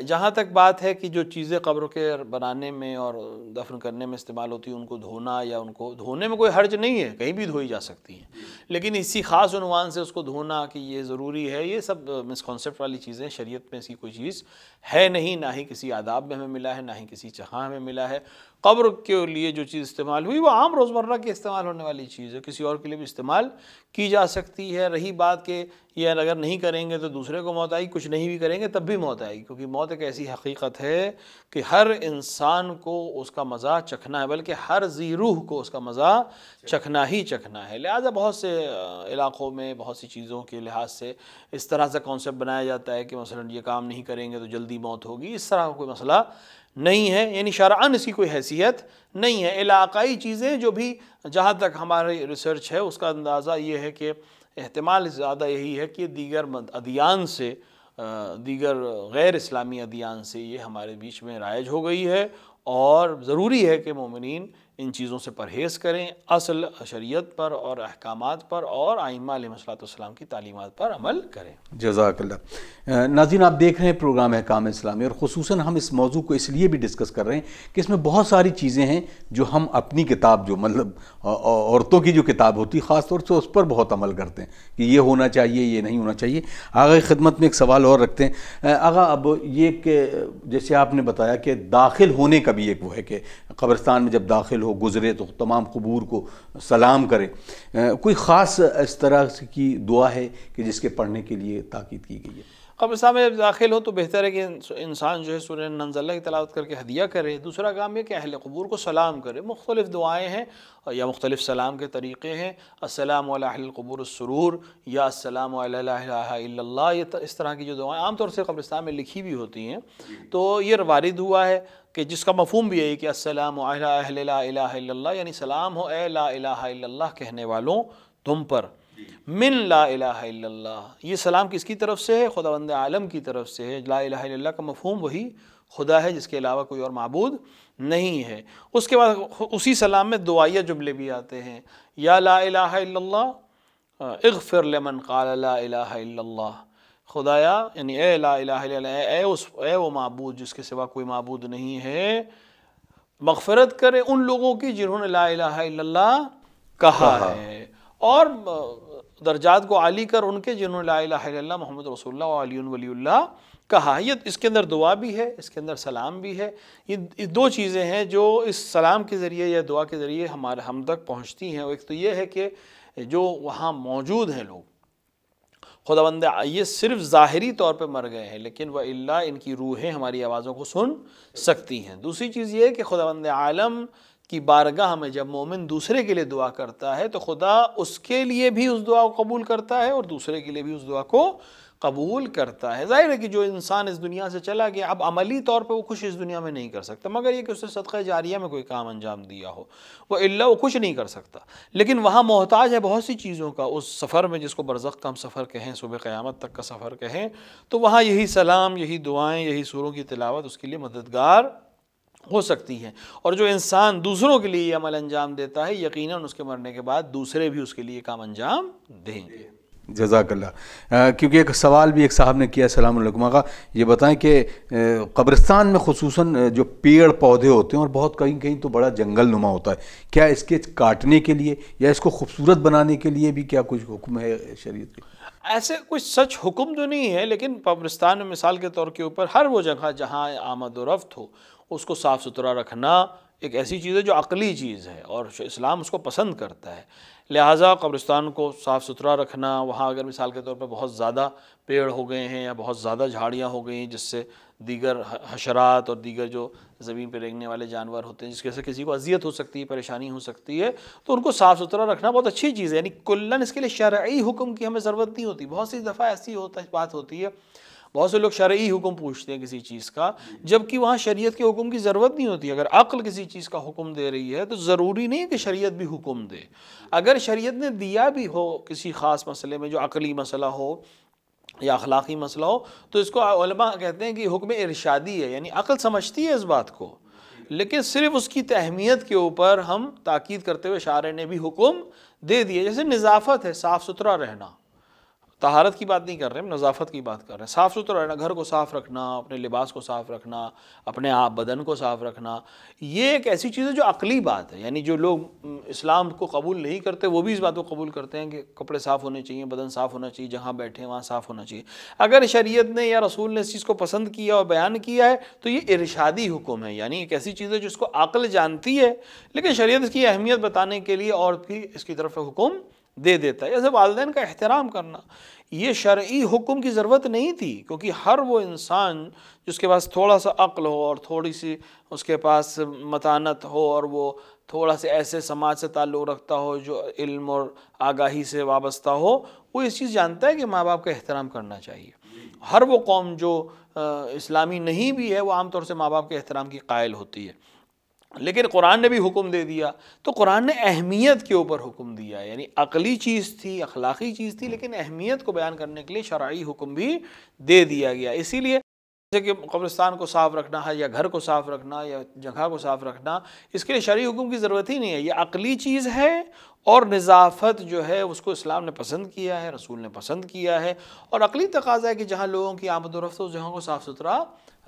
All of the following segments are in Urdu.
جہاں تک بات ہے کہ جو چیزیں قبر کے بنانے میں اور دفن کرنے میں استعمال ہوتی ہیں ان کو دھونا، یا ان کو دھونے میں کوئی حرج نہیں ہے، کہیں بھی دھوئی جا سکتی ہیں، لیکن اسی خاص عنوان سے اس کو دھونا کہ یہ ضروری ہے، یہ سب مسکانسیپٹ والی چیزیں، شریعت میں ایسی کوئی چیز ہے نہیں، نہ ہی کسی آداب میں ہمیں ملا ہے، نہ ہی کسی جہاں ہمیں ملا ہے۔ قبر کے لیے جو چیز استعمال ہوئی وہ عام روزمرہ کے استعمال ہونے والی چیز ہے، کسی اور کے لیے بھی استعمال کی جا سکتی ہے۔ رہی بات کہ یہ اگر نہیں کریں گے تو دوسرے کو موت آئے گی، کچھ نہیں بھی کریں گے تب بھی موت آئے گی، کیونکہ موت ایک ایسی حقیقت ہے کہ ہر انسان کو اس کا مزہ چکھنا ہے، بلکہ ہر ذی روح کو اس کا مزہ چکھنا ہی چکھنا ہے۔ لہٰذا بہت سے علاقوں میں بہت سی چیزوں کے لحاظ سے اس طرح سے کانسیپٹ بنایا جاتا ہے کہ مثلا یہ کام نہیں کریں گے تو جلدی موت ہوگی، اس طرح کا کوئی مسئلہ نہیں ہے، یعنی شرعاً اس کی کوئی حیثیت نہیں ہے۔ علاقائی چیزیں جو بھی جہاں تک ہماری ریسرچ ہے اس کا اندازہ یہ ہے کہ احتمال زیادہ یہی ہے کہ دیگر ادیان سے، دیگر غیر اسلامی ادیان سے یہ ہمارے بیچ میں رائج ہو گئی ہے، اور ضروری ہے کہ مومنین ان چیزوں سے پرہیز کریں، اصل شریعت پر اور احکامات پر اور ائمہ علیہ السلام کی تعلیمات پر عمل کریں۔ جزاک اللہ۔ ناظرین، آپ دیکھ رہے ہیں پروگرام احکام اسلامی، اور خصوصاً ہم اس موضوع کو اس لیے بھی ڈسکس کر رہے ہیں کہ اس میں بہت ساری چیزیں ہیں جو ہم اپنی کتاب، جو مطلب عورتوں کی جو کتاب ہوتی ہے خاص طور سے اس پر بہت عمل کرتے ہیں کہ یہ ہونا چاہیے، یہ نہیں ہونا چاہیے۔ آغا کی خدمت میں ایک سوال اور رکھتے ہیں۔ آغا، اب یہ کہ جیسے آپ نے بتایا کہ داخل ہونے کا بھی ایک وہ ہے کہ قبرستان میں جب داخل ہو، گزرے تو تمام قبور کو سلام کرے، کوئی خاص اس طرح کی دعا ہے کہ جس کے پڑھنے کے لیے تاکید کی گئی ہے؟ قبرستان میں داخل ہو تو بہتر ہے کہ انسان جو ہے سورہ ننزلہ کی تلاوت کر کے ہدیہ کرے۔ دوسرا کام یہ کہ اہل قبور کو سلام کرے۔ مختلف دعائیں ہیں یا مختلف سلام کے طریقے ہیں، السلام علی اہل القبور السرور، یا السلام علی لا الہ الا اللہ، یہ اس طرح کی جو دعائیں عام طور سے قبرستان میں لکھی بھی ہوتی ہیں، تو یہ وارد ہوا ہے کہ جس کا مفہوم بھی ہے کہ السلام علی اہل لا الہ الا اللہ، یعنی سلام ہو اے لا الہ الا اللہ کہنے والوں تم پر، من لا الہ الا اللہ۔ یہ سلام کس کی طرف سے ہے؟ خداوند عالم کی طرف سے ہے۔ لا الہ الا اللہ کا مفہوم وہی خدا ہے جس کے علاوہ کوئی اور معبود نہیں ہے۔ اس کے بعد اسی سلام میں دعائیہ جملے بھی آتے ہیں، یا لا الہ الا اللہ اغفر لمن قال لا الہ الا اللہ، خدایا یعنی اے لا الہ الا اللہ، اے وہ معبود جس کے سوا کوئی معبود نہیں ہے، مغفرت کرے ان لوگوں کی جنہوں نے لا الہ الا اللہ کہا ہے، اور درجات کو عالی کر ان کے جنہوں نے لا الہ الا اللہ محمد رسول اللہ و علی ولی اللہ کہا۔ یہ اس کے اندر دعا بھی ہے، اس کے اندر سلام بھی ہے۔ یہ دو چیزیں ہیں جو اس سلام کے ذریعے یا دعا کے ذریعے ہم تک پہنچتی ہیں۔ ایک تو یہ ہے کہ جو وہاں موجود ہیں لوگ، خداوند یہ صرف ظاہری طور پہ مر گئے ہیں لیکن وَإِلَّا ان کی روحیں ہماری آوازوں کو سن سکتی ہیں۔ دوسری چیز یہ ہے کہ خداوند عالم کی بارگاہ میں جب مومن دوسرے کے لیے دعا کرتا ہے تو خدا اس کے لیے بھی اس دعا کو قبول کرتا ہے اور دوسرے کے لیے بھی اس دعا کو قبول کرتا ہے۔ ظاہر ہے کہ جو انسان اس دنیا سے چلا گیا اب عملی طور پہ وہ کچھ اس دنیا میں نہیں کر سکتا، مگر یہ کہ اس نے صدقہ جاریہ میں کوئی کام انجام دیا ہو، وہ الا وہ کچھ نہیں کر سکتا، لیکن وہاں محتاج ہے بہت سی چیزوں کا۔ اس سفر میں جس کو برزخ کا ہم سفر کہیں، صبح قیامت تک کا سفر کہیں، تو وہاں یہی سلام، یہی دعائیں، یہی سوروں کی تلاوت اس کے لیے مددگار ہو سکتی ہیں۔ اور جو انسان دوسروں کے لیے یہ عمل انجام دیتا ہے یقیناً اس کے مرنے کے بعد دوسرے بھی اس کے لیے کام انجام دیں گے۔ جزاک اللہ۔ کیونکہ ایک سوال بھی ایک صاحب نے کیا، السلام علیکم آقا، یہ بتائیں کہ قبرستان میں خصوصاً جو پیڑ پودے ہوتے ہیں اور بہت کہیں تو بڑا جنگل نما ہوتا ہے، کیا اس کے کاٹنے کے لیے یا اس کو خوبصورت بنانے کے لیے بھی کیا کچھ حکم ہے شریعت کے؟ ایسے کچھ سچ حکم تو نہیں ہے، لیکن قبرستان میں مثال کے طور کے اوپر ہر وہ جگہ جہاں آمد و رفت ہو اس کو صاف ستھرا رکھنا ایک ایسی چیز ہے جو عقلی چیز ہے اور اسلام اس کو پسند کرتا ہے۔ لہٰذا قبرستان کو صاف ستھرا رکھنا، وہاں اگر مثال کے طور پر بہت زیادہ پیڑ ہو گئے ہیں یا بہت زیادہ جھاڑیاں ہو گئی ہیں جس سے دیگر حشرات اور دیگر جو زمین پہ رینگنے والے جانور ہوتے ہیں جس کی وجہ سے کسی کو اذیت ہو سکتی ہے، پریشانی ہو سکتی ہے، تو ان کو صاف ستھرا رکھنا بہت اچھی چیز ہے۔ یعنی کلاً اس کے لیے شرعی حکم کی ہمیں ضرورت نہیں ہوتی۔ بہت سی دفعہ ایسی بات ہوتی ہے، بہت سے لوگ شرعی حکم پوچھتے ہیں کسی چیز کا، جبکہ وہاں شریعت کے حکم کی ضرورت نہیں ہوتی۔ اگر عقل کسی چیز کا حکم دے رہی ہے تو ضروری نہیں کہ شریعت بھی حکم دے۔ اگر شریعت نے دیا بھی ہو کسی خاص مسئلے میں، جو عقلی مسئلہ ہو یا اخلاقی مسئلہ ہو، تو اس کو علماء کہتے ہیں کہ حکم ارشادی ہے، یعنی عقل سمجھتی ہے اس بات کو، لیکن صرف اس کی اہمیت کے اوپر ہم تاکید کرتے ہوئے شارع نے بھی حکم دے دیے۔ جیسے نظافت ہے، صاف ستھرا رہنا، طہارت کی بات نہیں کر رہے، ہم نظافت کی بات کر رہے ہیں، صاف ستھرا رہنا، گھر کو صاف رکھنا، اپنے لباس کو صاف رکھنا، اپنے آپ بدن کو صاف رکھنا، یہ ایک ایسی چیز ہے جو عقلی بات ہے. یعنی جو لوگ اسلام کو قبول نہیں کرتے وہ بھی اس بات کو قبول کرتے ہیں کہ کپڑے صاف ہونے چاہیے، بدن صاف ہونا چاہیے، جہاں بیٹھے وہاں صاف ہونا چاہیے. اگر شریعت نے یا رسول نے اس چیز کو پسند کیا اور بیان کیا ہے تو یہ ارشادی حکم ہے، یعنی ایک ایسی چیز ہے جس کو عقل جانتی ہے لیکن شریعت اس کی اہمیت بتانے کے لیے اور بھی اس کی طرف حکم دے دیتا ہے. جیسے والدین کا احترام کرنا، یہ شرعی حکم کی ضرورت نہیں تھی، کیونکہ ہر وہ انسان جس کے پاس تھوڑا سا عقل ہو اور تھوڑی سی اس کے پاس متانت ہو اور وہ تھوڑا سے ایسے سماج سے تعلق رکھتا ہو جو علم اور آگاہی سے وابستہ ہو، وہ اس چیز جانتا ہے کہ ماں باپ کا احترام کرنا چاہیے. ہر وہ قوم جو اسلامی نہیں بھی ہے وہ عام طور سے ماں باپ کے احترام کی قائل ہوتی ہے. لیکن قرآن نے بھی حکم دے دیا، تو قرآن نے اہمیت کے اوپر حکم دیا، یعنی عقلی چیز تھی، اخلاقی چیز تھی، لیکن اہمیت کو بیان کرنے کے لیے شرعی حکم بھی دے دیا گیا. اسی لیے جیسے کہ قبرستان کو صاف رکھنا ہے یا گھر کو صاف رکھنا یا جگہ کو صاف رکھنا، اس کے لیے شرعی حکم کی ضرورت ہی نہیں ہے، یہ عقلی چیز ہے. اور نظافت جو ہے اس کو اسلام نے پسند کیا ہے، رسول نے پسند کیا ہے، اور عقلی تقاضا ہے کہ جہاں لوگوں کی آمد و رفت ہو اس جگہوں کو صاف ستھرا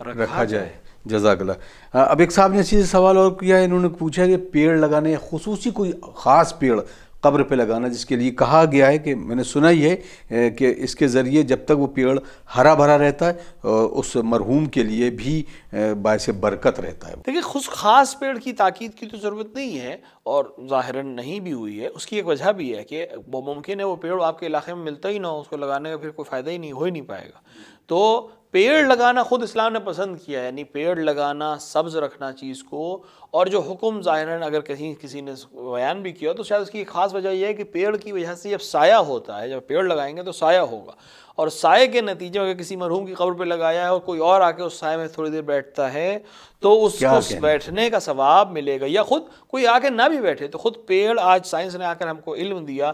رکھا جائے. جزاک اللہ. اب ایک صاحب نے اسی سوال اور کیا ہے، انہوں نے پوچھا کہ پیڑ لگانے، خصوصی کوئی خاص پیڑ قبر پہ لگانا جس کے لیے کہا گیا ہے کہ میں نے سنا ہی ہے کہ اس کے ذریعے جب تک وہ پیڑ ہرا بھرا رہتا ہے اس مرحوم کے لیے بھی باعث برکت رہتا ہے. دیکھیے خاص پیڑ کی تاکید کی تو ضرورت نہیں ہے، اور ظاہراً نہیں بھی ہوئی ہے. اس کی ایک وجہ بھی ہے کہ وہ ممکن ہے وہ پیڑ آپ کے علاقے میں ملتا ہی نہ ہو، اس کو لگانے کا پھر کوئی فائدہ ہی نہیں، ہو ہی نہیں پائے گا. تو پیڑ لگانا خود اسلام نے پسند کیا ہے، یعنی پیڑ لگانا، سبز رکھنا چیز کو. اور جو حکم ظاہراً اگر کسی نے بیان بھی کیا تو شاید اس کی ایک خاص وجہ یہ ہے کہ پیڑ کی وجہ سے جب سایہ ہوتا ہے، جب پیڑ لگائیں گے تو سایہ ہوگا، اور سائے کے نتیجے میں اگر کسی مرحوم کی قبر پہ لگایا ہے اور کوئی اور آ کے اس سائے میں تھوڑی دیر بیٹھتا ہے تو اس کو بیٹھنے کا ثواب ملے گا. یا خود کوئی آ کے نہ بھی بیٹھے تو خود پیڑ، آج سائنس نے آ کر ہم کو علم دیا،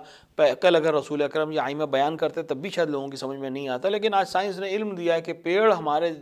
کل اگر رسول اکرم یا ائمہ بیان کرتے تب بھی شاید لوگوں کی سمجھ میں نہیں آتا، لیکن آج سائنس نے علم دیا ہے کہ پیڑ ہمارے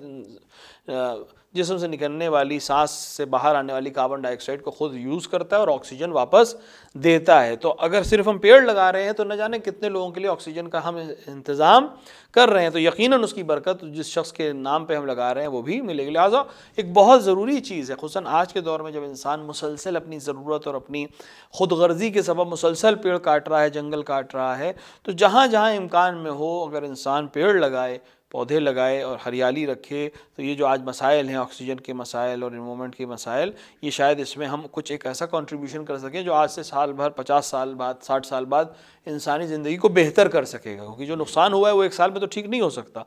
جسم سے نکلنے والی، سانس سے باہر آنے والی کاربن ڈائی آکسائڈ کو خود یوز کرتا ہے اور آکسیجن واپس دیتا ہے. تو اگر صرف ہم پیڑ لگا رہے ہیں تو نہ جانے کتنے لوگوں کے لیے آکسیجن کا ہم انتظام کر رہے ہیں، تو یقیناً اس کی برکت جس شخص کے نام پہ ہم لگا رہے ہیں وہ بھی ملے گی. لہٰذا ایک بہت ضروری چیز ہے، خصوصاً آج کے دور میں جب انسان مسلسل اپنی ضرورت اور اپنی خود غرضی کے سبب مسلسل پیڑ کاٹ رہا ہے، جنگل کاٹ رہا ہے، تو جہاں جہاں امکان میں ہو اگر انسان پیڑ لگائے، پودے لگائے اور ہریالی رکھے، تو یہ جو آج مسائل ہیں، آکسیجن کے مسائل اور انوائرمنٹ کے مسائل، یہ شاید اس میں ہم کچھ ایک ایسا کنٹریبیوشن کر سکیں جو آج سے سال بھر، 50 سال بعد، 60 سال بعد انسانی زندگی کو بہتر کر سکے گا. کیونکہ جو نقصان ہوا ہے وہ ایک سال میں تو ٹھیک نہیں ہو سکتا،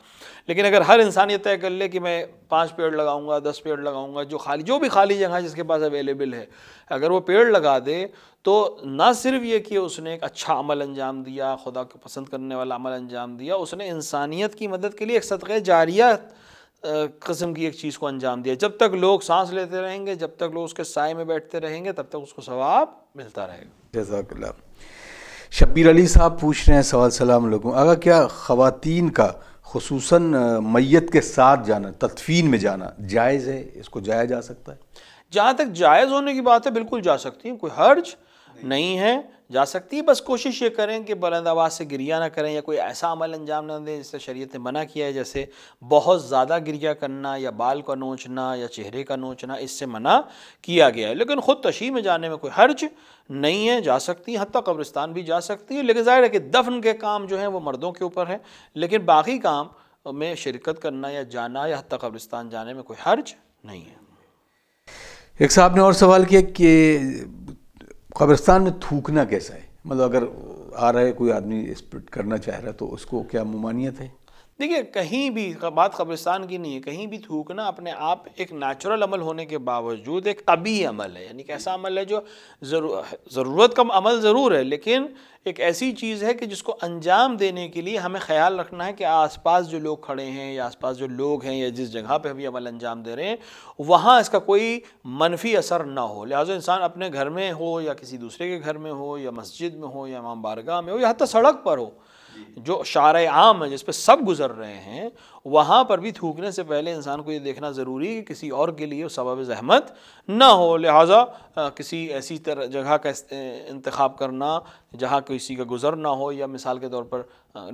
لیکن اگر ہر انسان یہ طے کر لے کہ میں 5 پیڑ لگاؤں گا، 10 پیڑ لگاؤں گا، جو بھی خالی جگہ جس کے پاس اویلیبل ہے، اگر وہ پیڑ لگا دے تو نہ صرف یہ کہ اس نے ایک اچھا عمل انجام دیا، خدا کو پسند کرنے والا عمل انجام دیا، اس نے انسانیت کی مدد کے لیے ایک صدقہ جاریہ قسم کی ایک چیز کو انجام دیا. جب تک لوگ سانس لیتے رہیں گے، جب تک لوگ اس کے سائے میں بیٹھتے رہیں گے، تب تک اس کو ثواب ملتا رہے گا. جزاک اللہ. شبیر علی صاحب پوچھ رہے ہیں سوال، السلام علیکم، اگر کیا خواتین کا خصوصاً میت کے ساتھ جانا، تدفین میں جانا جائز ہے؟ اس کو جایا جا سکتا ہے؟ جہاں تک جائز ہونے کی بات ہے بالکل جا سکتی ہیں، کوئی حرج نہیں ہے، جا سکتی ہے. بس کوشش یہ کریں کہ بلند آواز سے گریہ نہ کریں یا کوئی ایسا عمل انجام نہ دیں جس سے شریعت نے منع کیا ہے، جیسے بہت زیادہ گریہ کرنا یا بال کا نوچنا یا چہرے کا نوچنا، اس سے منع کیا گیا ہے. لیکن خود تشییع میں جانے میں کوئی حرج نہیں ہے، جا سکتی ہیں، حتیٰ قبرستان بھی جا سکتی ہے. لیکن ظاہر ہے کہ دفن کے کام جو ہیں وہ مردوں کے اوپر ہے، لیکن باقی کام میں شرکت کرنا یا جانا یا حتیٰ قبرستان جانے میں کوئی حرج نہیں ہے. ایک صاحب نے اور سوال کیا کہ قبرستان میں تھوکنا کیسا ہے؟ مطلب اگر آ رہا ہے کوئی آدمی اسپٹ کرنا چاہ رہا ہے تو اس کو کیا ممانعت ہے؟ دیکھیے کہیں بھی، بات قبرستان کی نہیں ہے، کہیں بھی تھوکنا اپنے آپ ایک نیچرل عمل ہونے کے باوجود ایک طبیعی عمل ہے. یعنی ایک ایسا عمل ہے جو ضرورت کا عمل ضرور ہے، لیکن ایک ایسی چیز ہے کہ جس کو انجام دینے کے لیے ہمیں خیال رکھنا ہے کہ آس پاس جو لوگ کھڑے ہیں یا آس پاس جو لوگ ہیں یا جس جگہ پہ ہم یہ عمل انجام دے رہے ہیں وہاں اس کا کوئی منفی اثر نہ ہو. لہٰذا انسان اپنے گھر میں ہو یا کسی دوسرے کے گھر میں ہو یا مسجد میں ہو یا امام بارگاہ میں ہو یا حتیٰ سڑک پر ہو، جو شارع عام ہے جس پہ سب گزر رہے ہیں، وہاں پر بھی تھوکنے سے پہلے انسان کو یہ دیکھنا ضروری ہے کہ کسی اور کے لیے سبب زحمت نہ ہو، لہٰذا کسی ایسی جگہ کا انتخاب کرنا جہاں کسی کا گزر نہ ہو، یا مثال کے طور پر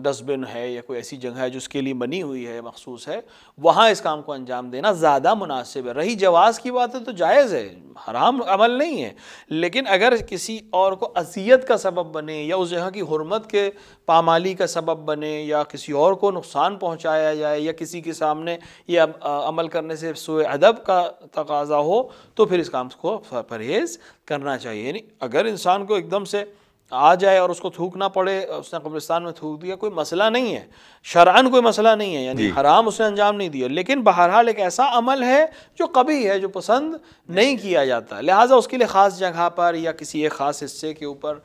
ڈسٹ بن ہے یا کوئی ایسی جگہ ہے جو اس کے لیے بنی ہوئی ہے، مخصوص ہے، وہاں اس کام کو انجام دینا زیادہ مناسب ہے۔ رہی جواز کی بات ہے تو جائز ہے، حرام عمل نہیں ہے، لیکن اگر کسی اور کو اذیت کا سبب بنے یا اس جگہ کی حرمت کے پامالی کا سبب بنے یا کسی اور کو نقصان پہنچایا جائے یا کسی کے سامنے یہ عمل کرنے سے سوء ادب کا تقاضا ہو، تو پھر اس کام کو پرہیز کرنا چاہیے۔ یعنی اگر انسان کو ایک دم سے آ جائے اور اس کو تھوکنا پڑے، اس نے قبرستان میں تھوک دیا، کوئی مسئلہ نہیں ہے، شرعاً کوئی مسئلہ نہیں ہے، یعنی حرام اس نے انجام نہیں دیا، لیکن بہرحال ایک ایسا عمل ہے جو قبیح ہے، جو پسند نہیں کیا جاتا، لہٰذا اس کے لیے خاص جگہ پر یا کسی ایک خاص حصے کے اوپر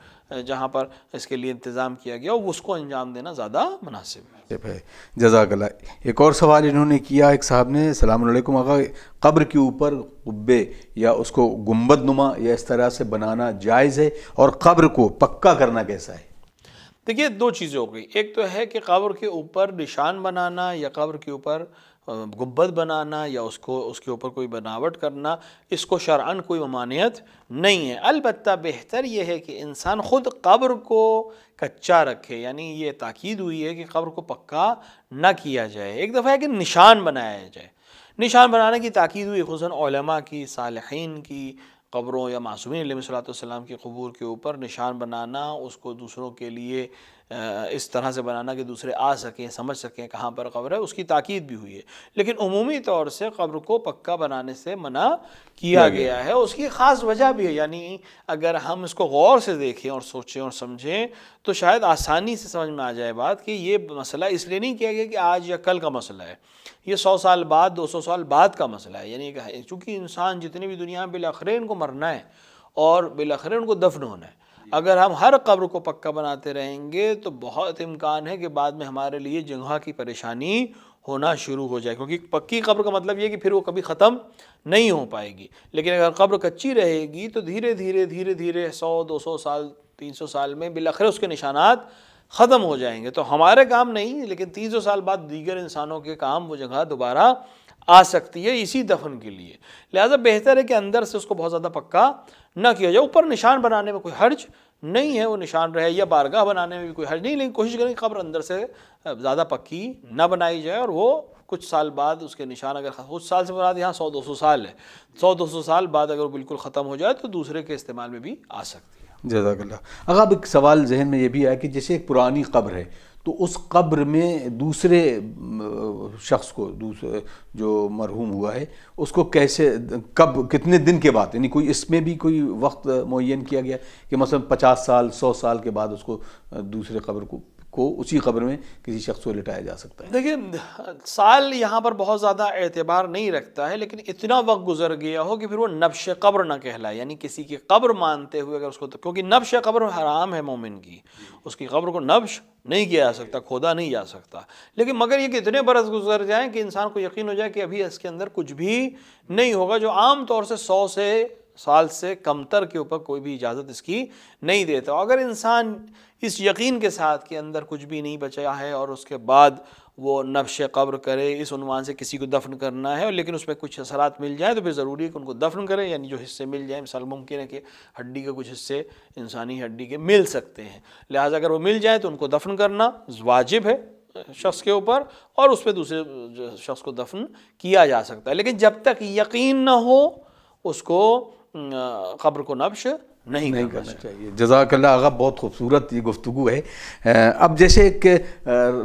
جہاں پر اس کے لیے انتظام کیا گیا اس کو انجام دینا زیادہ مناسب ہے۔ جزاک اللہ۔ ایک اور سوال انہوں نے کیا، ایک صاحب نے، السلام علیکم آقا، قبر کے اوپر قبے یا اس کو گنبد نما یا اس طرح سے بنانا جائز ہے، اور قبر کو پکا کرنا کیسا ہے؟ دیکھیے دو چیزیں ہو گئی، ایک تو ہے کہ قبر کے اوپر نشان بنانا یا قبر کے اوپر گنبد بنانا یا اس کے اوپر کوئی بناوٹ کرنا، اس کو شرعاً کوئی ممانعت نہیں ہے، البتہ بہتر یہ ہے کہ انسان خود قبر کو کچا رکھے، یعنی یہ تاکید ہوئی ہے کہ قبر کو پکا نہ کیا جائے۔ ایک دفعہ ہے کہ نشان بنایا جائے، نشان بنانے کی تاکید ہوئی خصوصاً علماء کی، صالحین کی قبروں یا معصومین علیہ الصلوۃ والسلام کی قبور کے اوپر نشان بنانا، اس کو دوسروں کے لیے اس طرح سے بنانا کہ دوسرے آ سکیں، سمجھ سکیں کہاں پر قبر ہے، اس کی تاکید بھی ہوئی ہے، لیکن عمومی طور سے قبر کو پکا بنانے سے منع کیا گیا ہے۔ اس کی خاص وجہ بھی ہے، یعنی اگر ہم اس کو غور سے دیکھیں اور سوچیں اور سمجھیں تو شاید آسانی سے سمجھ میں آ جائے بات کہ یہ مسئلہ اس لیے نہیں کیا گیا کہ آج یا کل کا مسئلہ ہے، یہ 100 سال بعد 200 سال بعد کا مسئلہ ہے، یعنی چونکہ انسان جتنے بھی دنیا میں بالآخر ان کو مرنا ہے اور بالآخر ان کو دفن ہونا ہے۔ اگر ہم ہر قبر کو پکا بناتے رہیں گے تو بہت امکان ہے کہ بعد میں ہمارے لیے جگہ کی پریشانی ہونا شروع ہو جائے، کیونکہ پکی قبر کا مطلب یہ کہ پھر وہ کبھی ختم نہیں ہو پائے گی، لیکن اگر قبر کچی رہے گی تو دھیرے دھیرے 100 200 سال 300 سال میں بالآخر اس کے نشانات ختم ہو جائیں گے، تو ہمارے کام نہیں، لیکن 300 سال بعد دیگر انسانوں کے کام وہ جگہ دوبارہ آ سکتی ہے اسی دفن کے لیے، لہٰذا بہتر ہے کہ اندر سے اس کو بہت زیادہ پکا نہ کیا جائے۔ اوپر نشان بنانے میں کوئی حرج نہیں ہے، وہ نشان رہے، یا بارگاہ بنانے میں بھی کوئی حرج نہیں، لیکن کوشش کریں کہ قبر اندر سے زیادہ پکی نہ بنائی جائے، اور وہ کچھ سال بعد اس کے نشان، اگر کچھ سال سے مراد یہاں 100 200 سال ہے، 100 200 سال بعد اگر وہ بالکل ختم ہو جائے تو دوسرے کے استعمال میں بھی آ سکتی ہے۔ جزاک اللہ۔ اب ایک سوال ذہن میں یہ بھی آیا کہ جیسے ایک پرانی قبر ہے تو اس قبر میں دوسرے شخص کو، دوسرے جو مرحوم ہوا ہے، اس کو کیسے، کب، کتنے دن کے بعد، یعنی کوئی اس میں بھی کوئی وقت معین کیا گیا کہ مثلا 50 سال 100 سال کے بعد اس کو دوسرے قبر کو اسی قبر میں کسی شخص کو لٹایا جا سکتا ہے؟ دیکھیں سال یہاں پر بہت زیادہ اعتبار نہیں رکھتا ہے، لیکن اتنا وقت گزر گیا ہو کہ پھر وہ نبش قبر نہ کہلائے، یعنی کسی کی قبر مانتے ہوئے اگر اس کو، کیونکہ نبش قبر حرام ہے مومن کی، اس کی قبر کو نبش نہیں کیا جا سکتا، کھودا نہیں جا سکتا، لیکن مگر یہ کہ اتنے برس گزر جائیں کہ انسان کو یقین ہو جائے کہ ابھی اس کے اندر کچھ بھی نہیں ہوگا، جو عام طور سے 100 سال سے کمتر کے اوپر کوئی بھی اجازت اس کی نہیں دیتا۔ اگر انسان اس یقین کے ساتھ کہ اندر کچھ بھی نہیں بچا ہے اور اس کے بعد وہ نبش قبر کرے، اس عنوان سے کسی کو دفن کرنا ہے، لیکن اس میں کچھ اثرات مل جائیں تو پھر ضروری ہے کہ ان کو دفن کرے، یعنی جو حصے مل جائیں، مثال ممکن ہے کہ ہڈی کے کچھ حصے انسانی ہڈی کے مل سکتے ہیں، لہٰذا اگر وہ مل جائیں تو ان کو دفن کرنا واجب ہے شخص کے اوپر، اور اس پہ دوسرے شخص کو دفن کیا جا سکتا ہے، لیکن جب تک یقین نہ ہو اس کو قبر کو نبش نہیں کرنا چاہیے۔ جزاک اللہ آغا، بہت خوبصورت یہ گفتگو ہے۔ اب جیسے ایک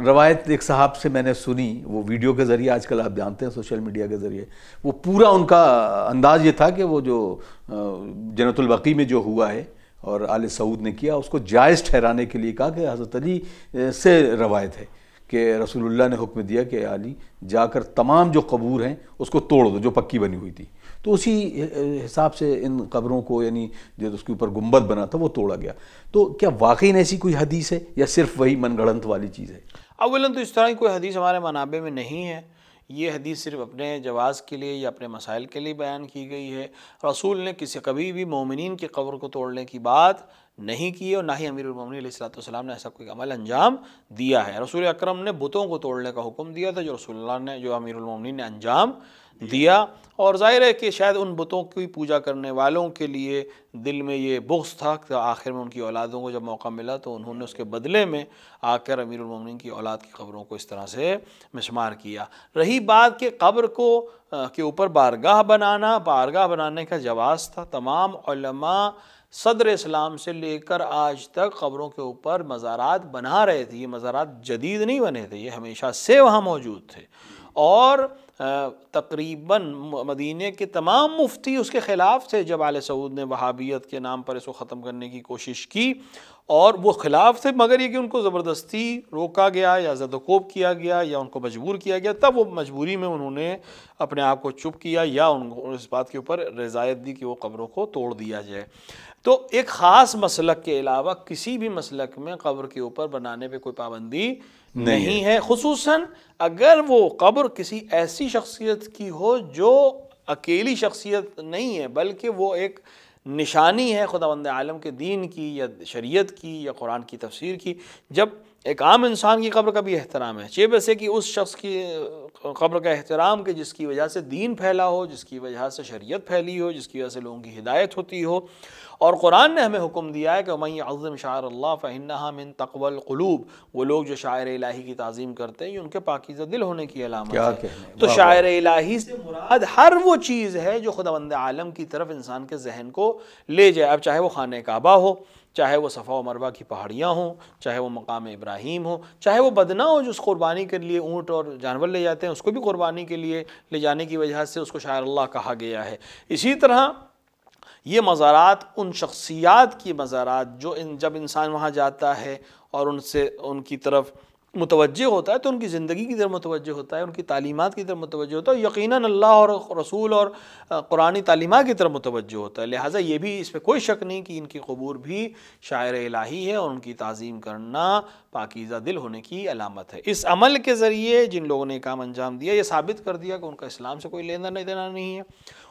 روایت ایک صاحب سے میں نے سنی، وہ ویڈیو کے ذریعے، آج کل آپ جانتے ہیں سوشل میڈیا کے ذریعے، وہ پورا ان کا انداز یہ تھا کہ وہ جو جنت البقیع میں جو ہوا ہے اور آل سعود نے کیا، اس کو جائز ٹھہرانے کے لیے کہا کہ حضرت علی سے روایت ہے کہ رسول اللہ نے حکم دیا کہ علی جا کر تمام جو قبور ہیں اس کو توڑ دو جو پکی بنی ہوئی تھی، تو اسی حساب سے ان قبروں کو، یعنی جو اس کے اوپر گنبد بنا تھا وہ توڑا گیا۔ تو کیا واقعی ایسی کوئی حدیث ہے یا صرف وہی من گھڑنت والی چیز ہے؟ اولاً تو اس طرح کی کوئی حدیث ہمارے منابع میں نہیں ہے، یہ حدیث صرف اپنے جواز کے لیے یا اپنے مسائل کے لیے بیان کی گئی ہے۔ رسول نے کبھی بھی مومنین کی قبر کو توڑنے کی بات نہیں کیے اور نہ ہی امیر المومنین علیہ الصلوۃ والسلام نے ایسا کوئی عمل انجام دیا ہے۔ رسول اکرم نے بتوں کو توڑنے کا حکم دیا تھا، جو رسول اللہ نے، جو امیر المومنین نے انجام دیا، اور ظاہر ہے کہ شاید ان بتوں کی پوجا کرنے والوں کے لیے دل میں یہ بغض تھا کہ آخر میں ان کی اولادوں کو جب موقع ملا تو انہوں نے اس کے بدلے میں آ کر امیر المومنین کی اولاد کی قبروں کو اس طرح سے مسمار کیا۔ رہی بات کہ قبر کو کے اوپر بارگاہ بنانے کا جواز تھا، تمام علماء صدر اسلام سے لے کر آج تک قبروں کے اوپر مزارات بنا رہے تھے۔ یہ مزارات جدید نہیں بنے تھے، یہ ہمیشہ سے وہاں موجود تھے، اور تقریباً مدینے کے تمام مفتی اس کے خلاف تھے جب آل سعود نے وہابیت کے نام پر اس کو ختم کرنے کی کوشش کی، اور وہ خلاف تھے، مگر یہ کہ ان کو زبردستی روکا گیا یا زد و کوب کیا گیا یا ان کو مجبور کیا گیا، تب وہ مجبوری میں انہوں نے اپنے آپ کو چپ کیا یا ان کو اس بات کے اوپر رضایت دی کہ وہ قبروں کو توڑ دیا جائے۔ تو ایک خاص مسلک کے علاوہ کسی بھی مسلک میں قبر کے اوپر بنانے پہ کوئی پابندی نہیں ہے، خصوصاً اگر وہ قبر کسی ایسی شخصیت کی ہو جو اکیلی شخصیت نہیں ہے بلکہ وہ ایک نشانی ہے خداوند عالم کے دین کی یا شریعت کی یا قرآن کی تفسیر کی۔ جب ایک عام انسان کی قبر کا بھی احترام ہے، چہ بسے کہ اس شخص کی قبر کا احترام کہ جس کی وجہ سے دین پھیلا ہو، جس کی وجہ سے شریعت پھیلی ہو، جس کی وجہ سے لوگوں کی ہدایت ہوتی ہو، اور قرآن نے ہمیں حکم دیا ہے کہ وَمَن يَعْظِمْ شَعَائِرَ اللَّهِ فَإِنَّهَا مِن تَقْوَى الْقُلُوبِ، وہ لوگ جو شاعر الہی کی تعظیم کرتے ہیں یہ ان کے پاکیزہ دل ہونے کی علامت ہے۔ تو شاعر الہی سے مراد ہر وہ چیز ہے جو خداوند عالم کی طرف انسان کے ذہن کو لے جائے، اب چاہے وہ خانہ کعبہ ہو، چاہے وہ صفا و مروہ کی پہاڑیاں ہوں، چاہے وہ مقام ابراہیم ہو، چاہے وہ بدنہ ہو جو اس قربانی کے لیے اونٹ اور جانور لے جاتے ہیں، اس کو بھی قربانی کے لیے لے جانے کی وجہ سے اس کو شاعر اللہ کہا گیا ہے۔ اسی طرح یہ مزارات ان شخصیات کی مزارات جو جب انسان وہاں جاتا ہے اور ان کی طرف متوجہ ہوتا ہے تو ان کی زندگی کی طرف متوجہ ہوتا ہے، ان کی تعلیمات کی طرف متوجہ ہوتا ہے، یقیناً اللہ اور رسول اور قرآنی تعلیمات کی طرف متوجہ ہوتا ہے، لہٰذا یہ بھی اس پہ کوئی شک نہیں کہ ان کی قبور بھی شاعر الہی ہے اور ان کی تعظیم کرنا پاکیزہ دل ہونے کی علامت ہے۔ اس عمل کے ذریعے جن لوگوں نے کام انجام دیا یہ ثابت کر دیا کہ ان کا اسلام سے کوئی لینا دینا نہیں ہے،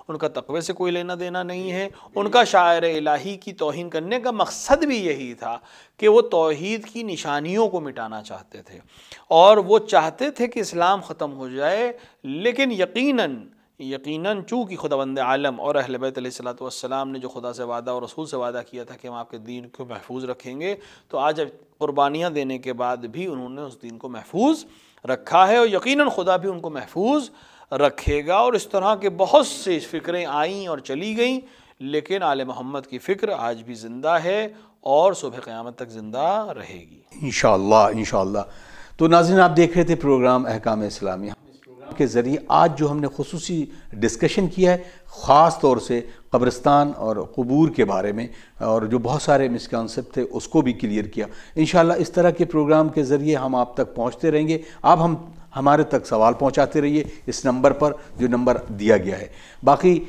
ان کا تقوی سے کوئی لینا دینا نہیں ہے، ان کا شاعر الہی کی توہین کرنے کا مقصد بھی یہی تھا کہ وہ توحید کی نشانیوں کو مٹانا چاہتے تھے، اور وہ چاہتے تھے کہ اسلام ختم ہو جائے، لیکن یقیناً چونکہ خداوند عالم اور اہل بیت علیہ الصلوۃ والسلام نے جو خدا سے وعدہ اور رسول سے وعدہ کیا تھا کہ ہم آپ کے دین کو محفوظ رکھیں گے، تو آج قربانیاں دینے کے بعد بھی انہوں نے اس دین کو محفوظ رکھا ہے، اور یقیناً خدا بھی ان کو محفوظ رکھے گا۔ اور اس طرح کے بہت سی فکریں آئیں اور چلی گئیں، لیکن آل محمد کی فکر آج بھی زندہ ہے اور صبح قیامت تک زندہ رہے گی انشاءاللہ۔ تو ناظرین، آپ دیکھ رہے تھے پروگرام احکام اسلامی کے ذریعے آج جو ہم نے خصوصی ڈسکشن کیا ہے خاص طور سے قبرستان اور قبور کے بارے میں، اور جو بہت سارے مسکنسیپٹ تھے اس کو بھی کلیئر کیا۔ انشاءاللہ اس طرح کے پروگرام کے ذریعے ہم آپ تک پہنچتے رہیں گے، آپ ہمارے تک سوال پہنچاتے رہیے اس نمبر پر جو نمبر دیا گیا ہے۔ باقی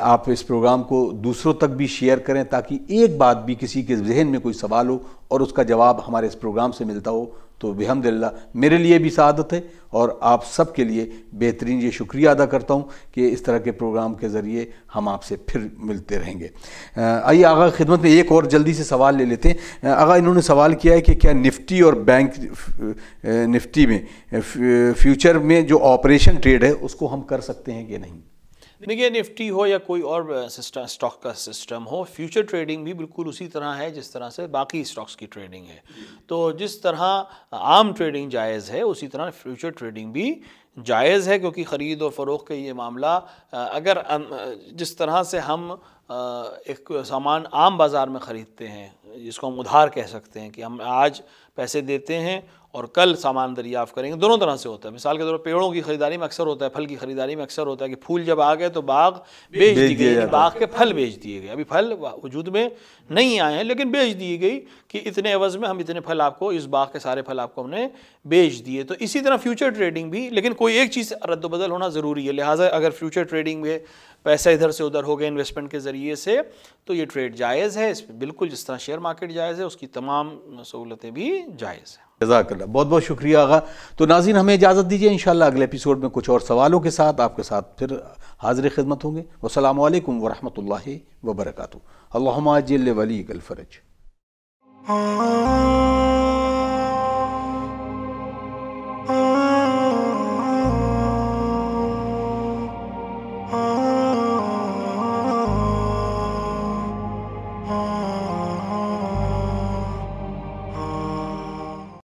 آپ اس پروگرام کو دوسروں تک بھی شیئر کریں تاکہ ایک بات بھی کسی کے ذہن میں کوئی سوال ہو اور اس کا جواب ہمارے اس پروگرام سے ملتا ہو تو بحمدللہ میرے لیے بھی سعادت ہے، اور آپ سب کے لیے بہترین یہ شکریہ ادا کرتا ہوں کہ اس طرح کے پروگرام کے ذریعے ہم آپ سے پھر ملتے رہیں گے۔ آئیے آغا خدمت میں ایک اور جلدی سے سوال لے لیتے ہیں۔ آغا، انہوں نے سوال کیا ہے کہ کیا نفٹی اور بینک نفٹی میں فیوچر میں جو آپریشن ٹریڈ ہے اس کو ہم کر سکتے ہیں کہ نہیں؟ دیکھیے، نفٹی ہو یا کوئی اور اسٹاک کا سسٹم ہو، فیوچر ٹریڈنگ بھی بالکل اسی طرح ہے جس طرح سے باقی اسٹاکس کی ٹریڈنگ ہے۔ تو جس طرح عام ٹریڈنگ جائز ہے اسی طرح فیوچر ٹریڈنگ بھی جائز ہے، کیونکہ خرید و فروخت کا یہ معاملہ اگر جس طرح سے ہم ایک سامان عام بازار میں خریدتے ہیں جس کو ہم ادھار کہہ سکتے ہیں کہ ہم آج پیسے دیتے ہیں اور کل سامان دریافت کریں گے، دونوں طرح سے ہوتا ہے۔ مثال کے طور پر پیڑوں کی خریداری میں اکثر ہوتا ہے، پھل کی خریداری میں اکثر ہوتا ہے کہ پھول جب آ گئے تو باغ بیچ دی گئی، باغ کے پھل بیچ دیے گئے، ابھی پھل وجود میں نہیں آئے ہیں لیکن بیچ دی گئی کہ اتنے عوض میں ہم اتنے پھل آپ کو، اس باغ کے سارے پھل آپ کو ہم نے بیچ دیے۔ تو اسی طرح فیوچر ٹریڈنگ بھی، لیکن کوئی ایک چیز رد و بدل ہونا ضروری ہے، لہٰذا اگر فیوچر ٹریڈنگ میں پیسہ ادھر سے ادھر ہو گیا انویسٹمنٹ کے ذریعے سے تو یہ ٹریڈ جائز ہے، اس میں بالکل جس طرح شیئر مارکیٹ جائز ہے اس کی تمام سہولتیں بھی جائز ہیں۔ جزاک اللہ، بہت بہت شکریہ آغا۔ تو ناظرین، ہمیں اجازت دیجیے، انشاءاللہ اگلے ایپیسوڈ میں کچھ اور سوالوں کے ساتھ آپ کے ساتھ پھر حاضر خدمت ہوں گے۔ والسلام علیکم ورحمۃ اللہ وبرکاتہ۔ اللہم عجل لولیک الفرج۔ ah